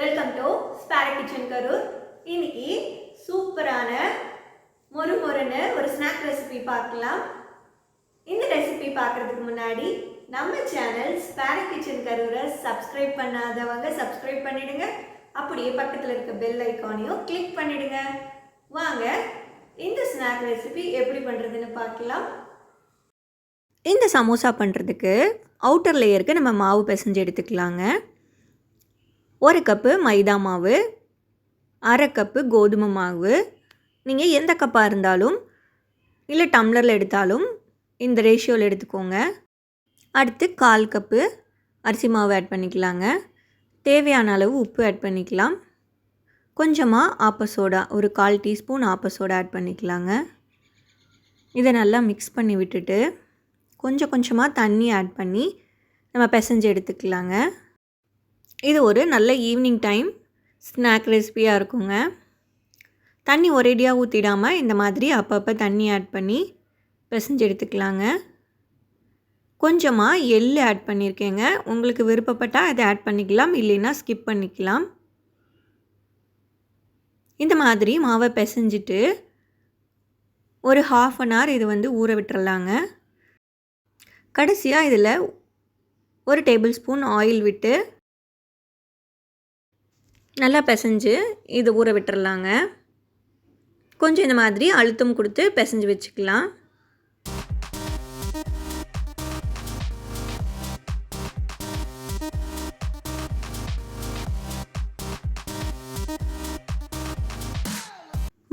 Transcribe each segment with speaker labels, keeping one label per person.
Speaker 1: Welcome to Spara kitchen Karur. இன்னைக்கு சூப்பரான மொறுமொறுன்னு ஒரு ஸ்நாக் ரெசிபி பார்க்கலாம். இந்த ரெசிபி பார்க்கறதுக்கு முன்னாடி நம்ம சேனல் ஸ்பார கிச்சன் கரூரை சப்ஸ்கிரைப் பண்ணாதவங்க சப்ஸ்கிரைப் பண்ணிடுங்க. அப்படியே பக்கத்தில் இருக்க பெல் ஐக்கானையும் கிளிக் பண்ணிடுங்க. வாங்க இந்த ஸ்நாக் ரெசிபி எப்படி பண்ணுறதுன்னு பார்க்கலாம். இந்த சமோசா பண்ணுறதுக்கு அவுட்டர் லேயருக்கு நம்ம மாவு பிசைஞ்சு எடுத்துக்கலாங்க. 1 கப்பு மைதா மாவு, 1/2 கப்பு கோதுமை மாவு, நீங்கள் எந்த கப்பாக இருந்தாலும் இல்லை டம்ளரில் எடுத்தாலும் இந்த ரேஷியோவில் எடுத்துக்கோங்க. அடுத்து 1/4 கப்பு அரிசி மாவு ஆட் பண்ணிக்கலாங்க. தேவையான அளவு உப்பு ஆட் பண்ணிக்கலாம். கொஞ்சமாக ஆப்ப சோடா, ஒரு 1/4 டீஸ்பூன் ஆப்ப சோடா ஆட் பண்ணிக்கலாங்க. இதை நல்லா மிக்ஸ் பண்ணி விட்டுட்டு கொஞ்சம் கொஞ்சமாக தண்ணி ஆட் பண்ணி நம்ம பிசைஞ்சு எடுத்துக்கலாங்க. இது ஒரு நல்ல ஈவினிங் டைம் ஸ்நாக் ரெசிபியாக இருக்குங்க. தண்ணி ஒரேடியாக ஊற்றிடாமல் இந்த மாதிரி அப்பப்போ தண்ணி ஆட் பண்ணி பிசைஞ்சு எடுத்துக்கலாங்க. கொஞ்சமாக எள்ளு ஆட் பண்ணியிருக்கேங்க. உங்களுக்கு விருப்பப்பட்டால் அதை ஆட் பண்ணிக்கலாம், இல்லைன்னா ஸ்கிப் பண்ணிக்கலாம். இந்த மாதிரி மாவை பிசைஞ்சிட்டு ஒரு 1/2 அன் ஹவர் இது ஊற விட்டுறலாங்க. கடைசியாக இதில் 1 டேபிள் ஸ்பூன் ஆயில் விட்டு நல்லா பிசைஞ்சு இது ஊற விட்டுறலாங்க. கொஞ்சம் இந்த மாதிரி அழுத்தம் கொடுத்து பிசைஞ்சு வச்சுக்கலாம்.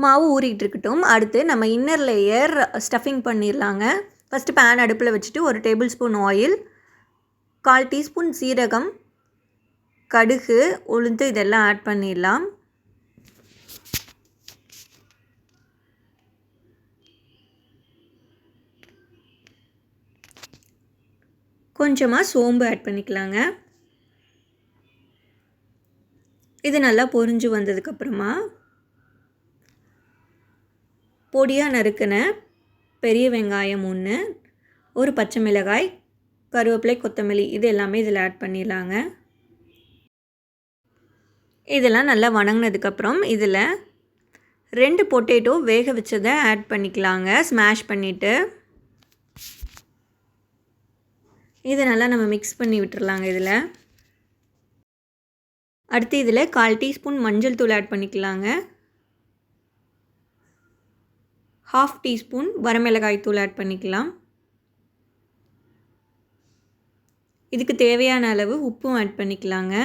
Speaker 1: மாவு ஊறிக்கிட்டு இருக்கட்டும். அடுத்து நம்ம இன்னர் லேயர் ஸ்டஃபிங் பண்ணிடலாங்க. ஃபஸ்ட்டு பேன் அடுப்பில் வச்சுட்டு 1 டேபிள் ஸ்பூன் ஆயில், 1/4 டீஸ்பூன் சீரகம், கடுகு, உளுந்து இதெல்லாம் ஆட் பண்ணிடலாம். கொஞ்சமாக சோம்பு ஆட் பண்ணிக்கலாங்க. இது நல்லா பொரிஞ்சு வந்ததுக்கப்புறமா பொடியாக நறுக்கின பெரிய வெங்காயம் 1, ஒரு பச்சை மிளகாய், கருவேப்பிலை, கொத்தமல்லி இது எல்லாமே இதில் ஆட் பண்ணிடலாங்க. இதெல்லாம் நல்லா வணங்கினதுக்கப்புறம் இதில் 2 பொட்டேட்டோ வேக வச்சதை ஆட் பண்ணிக்கலாங்க. ஸ்மாஷ் பண்ணிவிட்டு இதை நல்லா நம்ம மிக்ஸ் பண்ணி விட்டுறலாங்க. இதில் அடுத்து இதில் 1/4 டீஸ்பூன் மஞ்சள் தூள் ஆட் பண்ணிக்கலாங்க. 1/2 டீஸ்பூன் வரமிளகாய் தூள் ஆட் பண்ணிக்கலாம். இதுக்கு தேவையான அளவு உப்பும் ஆட் பண்ணிக்கலாங்க.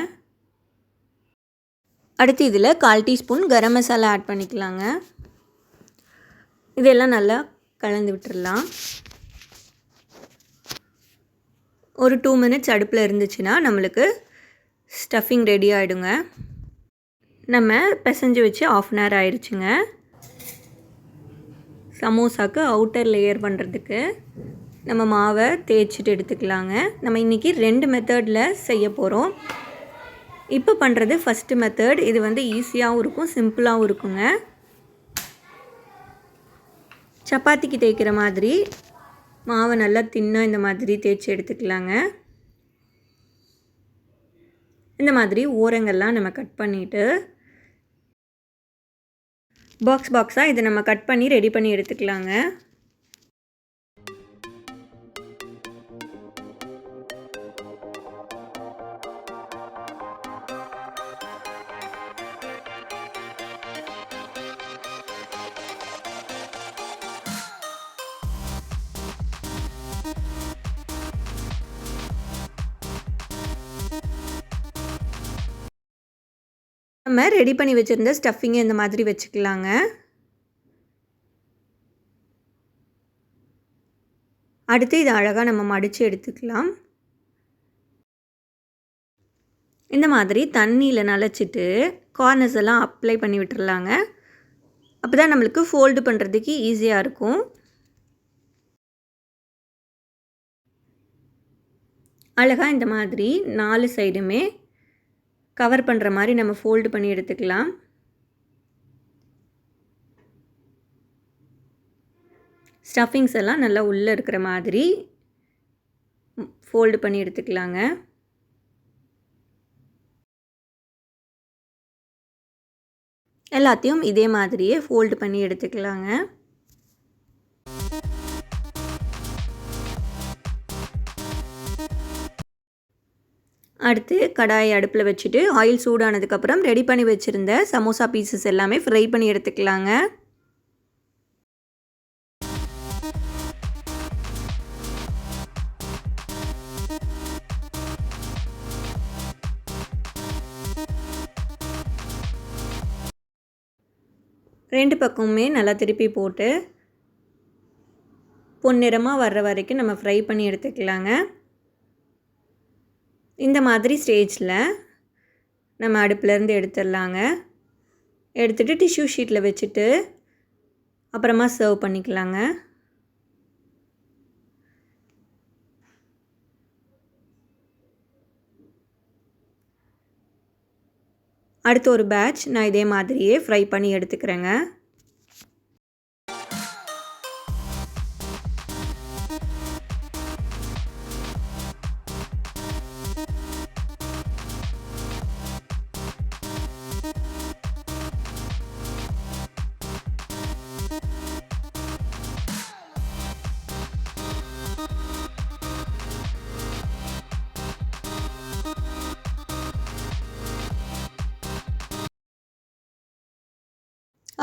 Speaker 1: அடுத்து இதில் 1/4 டீஸ்பூன் கரம் மசாலா ஆட் பண்ணிக்கலாங்க. இதெல்லாம் நல்லா கலந்து விட்டுடலாம். ஒரு 2 மினிட்ஸ் அடுப்பில் இருந்துச்சுன்னா நம்மளுக்கு ஸ்டஃபிங் ரெடி ஆகிடுங்க. நம்ம பிசைஞ்சு வச்சு 1/2 அன் ஹவர் ஆயிடுச்சுங்க. சமோசாவுக்கு அவுட்டர் லேயர் பண்ணுறதுக்கு நம்ம மாவை தேய்ச்சிட்டு எடுத்துக்கலாங்க. நம்ம இன்றைக்கி 2 மெத்தடில் செய்ய போகிறோம். இப்போ பண்ணுறது ஃபஸ்ட்டு மெத்தட். இது ஈஸியாகவும் இருக்கும், சிம்பிளாகவும் இருக்குங்க. சப்பாத்திக்கு தேய்க்கிற மாதிரி மாவை நல்லா தின்னாக இந்த மாதிரி தேய்ச்சி எடுத்துக்கலாங்க. இந்த மாதிரி ஓரங்கள்லாம் நம்ம கட் பண்ணிவிட்டு பாக்ஸாக இதை நம்ம கட் பண்ணி ரெடி பண்ணி எடுத்துக்கலாங்க. நம்ம ரெடி பண்ணி வச்சுருந்த ஸ்டஃபிங்கை இந்த மாதிரி வச்சுக்கலாங்க. அடுத்து இதை அழகாக நம்ம மடித்து எடுத்துக்கலாம். இந்த மாதிரி தண்ணியில் நனைச்சிட்டு கார்னர்ஸ் எல்லாம் அப்ளை பண்ணி விட்டுறலாங்க. அப்போ தான் நம்மளுக்கு ஃபோல்டு பண்ணுறதுக்கு ஈஸியாக இருக்கும். அழகாக இந்த மாதிரி 4 சைடுமே கவர் பண்ணுற மாதிரி நம்ம ஃபோல்டு பண்ணி எடுத்துக்கலாம். ஸ்டஃபிங்ஸ் எல்லாம் நல்லா உள்ளே இருக்கிற மாதிரி ஃபோல்டு பண்ணி எடுத்துக்கலாங்க. எல்லாத்தையும் இதே மாதிரியே ஃபோல்டு பண்ணி எடுத்துக்கலாங்க. அடுத்து கடாயை அடுப்பில் வச்சுட்டு ஆயில் சூடானதுக்கப்புறம் ரெடி பண்ணி வச்சுருந்த சமோசா பீசஸ் எல்லாமே ஃப்ரை பண்ணி எடுத்துக்கலாங்க. ரெண்டு பக்கமுமே நல்லா திருப்பி போட்டு பொன்னிறமாக வர்ற வரைக்கும் நம்ம ஃப்ரை பண்ணி எடுத்துக்கலாங்க. இந்த மாதிரி ஸ்டேஜில் நம்ம அடுப்புலேருந்து எடுத்துடலாங்க. எடுத்துகிட்டு டிஷ்யூ ஷீட்டில் வச்சுட்டு அப்புறமா சர்வ் பண்ணிக்கலாங்க. அடுத்து ஒரு பேட்ச் நான் இதே மாதிரியே ஃப்ரை பண்ணி எடுத்துக்கிறேங்க.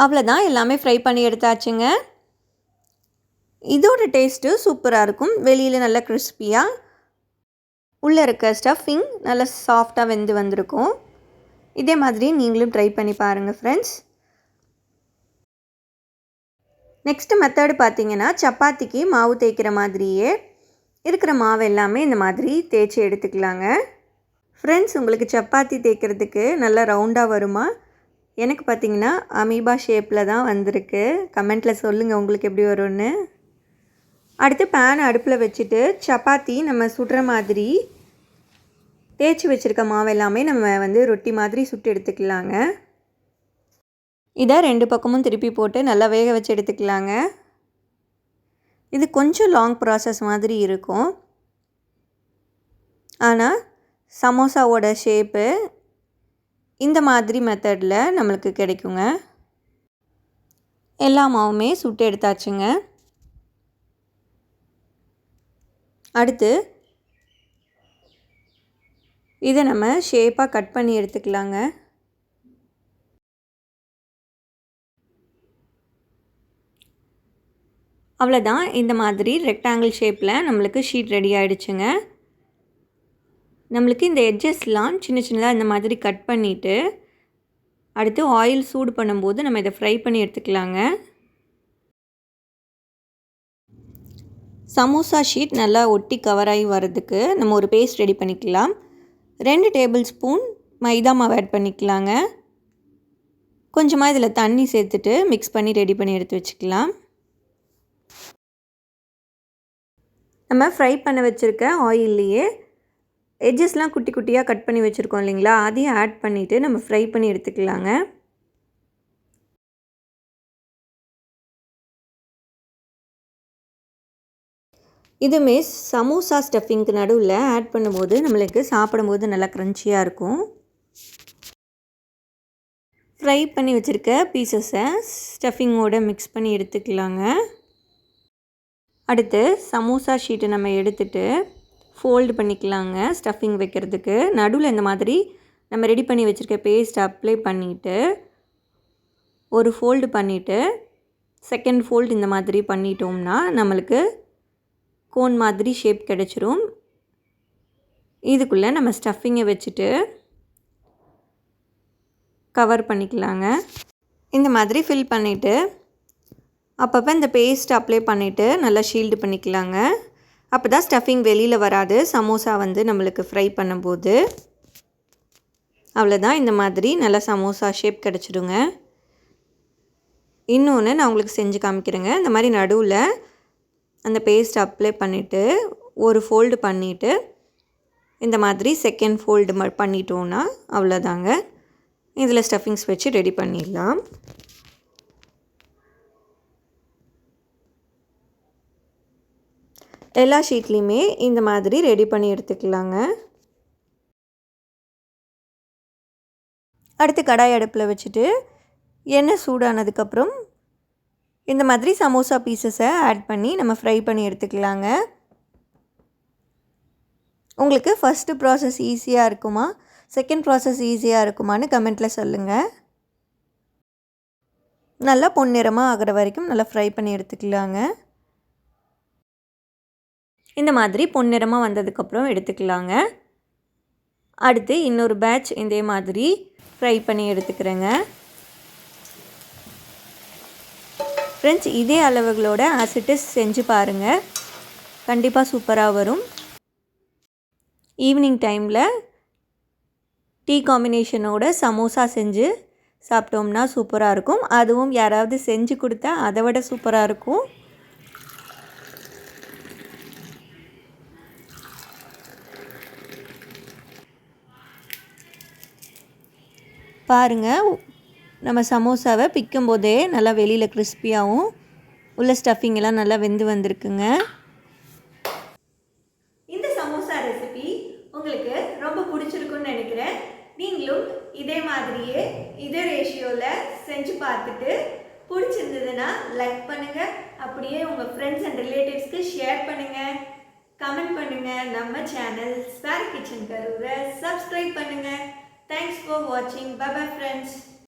Speaker 1: அவ்வளோதான், எல்லாமே ஃப்ரை பண்ணி எடுத்தாச்சுங்க. இதோட டேஸ்ட்டு சூப்பராக இருக்கும். வெளியில் நல்லா கிறிஸ்பியாக, உள்ளே இருக்க ஸ்டஃபிங் நல்லா சாஃப்டாக வெந்து வந்திருக்கும். இதே மாதிரி நீங்களும் ட்ரை பண்ணி பாருங்கள் ஃப்ரெண்ட்ஸ். நெக்ஸ்ட்டு மெத்தடு பார்த்திங்கன்னா, சப்பாத்திக்கு மாவு தேய்க்கிற மாதிரியே இருக்கிற மாவு எல்லாமே இந்த மாதிரி தேய்ச்சி எடுத்துக்கலாங்க. ஃப்ரெண்ட்ஸ், உங்களுக்கு சப்பாத்தி தேய்க்கிறதுக்கு நல்லா ரவுண்டாக வருமா? எனக்கு பார்த்திங்கன்னா அமீபா ஷேப்பில் தான் வந்திருக்கு. கமெண்ட்டில் சொல்லுங்கள் உங்களுக்கு எப்படி வரும்னு. அடுத்து பேன் அடுப்பில் வச்சுட்டு சப்பாத்தி நம்ம சுடுற மாதிரி தேய்ச்சி வச்சுருக்க மாவு எல்லாமே நம்ம ரொட்டி மாதிரி சுட்டு எடுத்துக்கலாங்க. இதை ரெண்டு பக்கமும் திருப்பி போட்டு நல்லா வேக வச்சு எடுத்துக்கலாங்க. இது கொஞ்சம் லாங் ப்ராசஸ் மாதிரி இருக்கும். ஆனால் சமோசாவோட ஷேப்பு இந்த மாதிரி மெத்தடில் நம்மளுக்கு கிடைக்குங்க. எல்லா மாவுமே சுட்டு எடுத்தாச்சுங்க. அடுத்து இதை நம்ம ஷேப்பாக கட் பண்ணி எடுத்துக்கலாங்க. அவ்வளோதான், இந்த மாதிரி ரெக்டாங்கிள் ஷேப்பில் நம்மளுக்கு ஷீட் ரெடி ஆகிடுச்சுங்க. நம்மளுக்கு இந்த எட்ஜஸ்லாம் சின்ன சின்னதாக இந்த மாதிரி கட் பண்ணிவிட்டு அடுத்து ஆயில் சூடு பண்ணும்போது நம்ம இதை ஃப்ரை பண்ணி எடுத்துக்கலாங்க. சமோசா ஷீட் நல்லா ஒட்டி கவராகி வர்றதுக்கு நம்ம ஒரு பேஸ்ட் ரெடி பண்ணிக்கலாம். 2 டேபிள் ஸ்பூன் மைதா மாவு ஆட் பண்ணிக்கலாங்க. கொஞ்சமாக இதில் தண்ணி சேர்த்துட்டு மிக்ஸ் பண்ணி ரெடி பண்ணி எடுத்து வச்சுக்கலாம். நம்ம ஃப்ரை பண்ண வச்சுருக்க ஆயில்லையே எட்ஜஸ்லாம் குட்டி குட்டியாக கட் பண்ணி வச்சுருக்கோம் இல்லைங்களா, அதையும் ஆட் பண்ணிவிட்டு நம்ம ஃப்ரை பண்ணி எடுத்துக்கலாங்க. இதுவுமே சமோசா ஸ்டஃபிங்க்கு நடுவில் ஆட் பண்ணும்போது நம்மளுக்கு சாப்பிடும்போது நல்லா க்ரன்ச்சியாக இருக்கும். ஃப்ரை பண்ணி வச்சுருக்க பீசஸை ஸ்டஃபிங்கோடு மிக்ஸ் பண்ணி எடுத்துக்கலாங்க. அடுத்து சமோசா ஷீட்டை நம்ம எடுத்துகிட்டு ஃபோல்டு பண்ணிக்கலாங்க. ஸ்டஃபிங் வைக்கிறதுக்கு நடுவில் இந்த மாதிரி நம்ம ரெடி பண்ணி வச்சுருக்க பேஸ்ட் அப்ளை பண்ணிவிட்டு ஒரு ஃபோல்டு பண்ணிவிட்டு செகண்ட் ஃபோல்டு இந்த மாதிரி பண்ணிட்டோம்னா நம்மளுக்கு கோன் மாதிரி ஷேப் கிடச்சிரும். இதுக்குள்ளே நம்ம ஸ்டஃபிங்கை வச்சுட்டு கவர் பண்ணிக்கலாங்க. இந்த மாதிரி ஃபில் பண்ணிவிட்டு அப்பப்போ இந்த பேஸ்ட் அப்ளை பண்ணிவிட்டு நல்லா ஷீல்டு பண்ணிக்கலாங்க. அப்போ தான் ஸ்டஃபிங் வெளியில் வராது சமோசா நம்மளுக்கு ஃப்ரை பண்ணும்போது. அவ்வளோதான், இந்த மாதிரி நல்லா சமோசா ஷேப் கிடச்சிடுங்க. இன்னொன்று நான் உங்களுக்கு செஞ்சு காமிக்கிறேங்க. இந்த மாதிரி நடுவில் அந்த பேஸ்ட் அப்ளை பண்ணிவிட்டு ஒரு ஃபோல்டு பண்ணிவிட்டு இந்த மாதிரி செகண்ட் ஃபோல்டு பண்ணிட்டோன்னா அவ்வளோதாங்க. இதில் ஸ்டஃபிங்ஸ் வச்சு ரெடி பண்ணிடலாம். எல்லா ஷீட்லேயுமே இந்த மாதிரி ரெடி பண்ணி எடுத்துக்கலாங்க. அடுத்து கடாய் அடுப்பில் வச்சுட்டு எண்ணெய் சூடானதுக்கப்புறம் இந்த மாதிரி சமோசா பீசஸை ஆட் பண்ணி நம்ம ஃப்ரை பண்ணி எடுத்துக்கலாங்க. உங்களுக்கு ஃபஸ்ட்டு ப்ராசஸ் ஈஸியாக இருக்குமா, செகண்ட் ப்ராசஸ் ஈஸியாக இருக்குமான்னு கமெண்ட்டில் சொல்லுங்கள். நல்லா பொன்னிறமாக ஆகிற வரைக்கும் நல்லா ஃப்ரை பண்ணி எடுத்துக்கலாங்க. இந்த மாதிரி பொன்னிறமாக வந்ததுக்கப்புறம் எடுத்துக்கலாங்க. அடுத்து இன்னொரு பேட்ச் இதே மாதிரி ஃப்ரை பண்ணி எடுத்துக்கிறேங்க. ஃப்ரெண்ட்ஸ், இதே அளவுகளோட ஆசிட்டிஸ் செஞ்சு பாருங்கள், கண்டிப்பாக சூப்பராக வரும். ஈவினிங் டைமில் டீ காம்பினேஷனோட சமோசா செஞ்சு சாப்பிட்டோம்னா சூப்பராக இருக்கும். அதுவும் யாராவது செஞ்சு கொடுத்தா அதை விட சூப்பராக இருக்கும். பாருங்கள், நம்ம சமோசாவை பிக்கும் போதே நல்லா வெளியில் கிறிஸ்பியாகவும் உள்ள ஸ்டஃபிங் எல்லாம் நல்லா வெந்து வந்திருக்குங்க. இந்த சமோசா ரெசிபி உங்களுக்கு ரொம்ப பிடிச்சிருக்குன்னு நினைக்கிறேன். நீங்களும் இதே மாதிரியே இதே ரேஷியோவில் செஞ்சு பார்த்துட்டு பிடிச்சிருந்ததுன்னா லைக் பண்ணுங்கள், அப்படியே உங்கள் ஃப்ரெண்ட்ஸ் அண்ட் ரிலேட்டிவ்ஸ்க்கு ஷேர் பண்ணுங்கள், கமெண்ட் பண்ணுங்கள். நம்ம சேனல் ஸ்பேர் கிச்சன் கரூரை சப்ஸ்கிரைப் பண்ணுங்கள். Thanks for watching. Bye bye friends.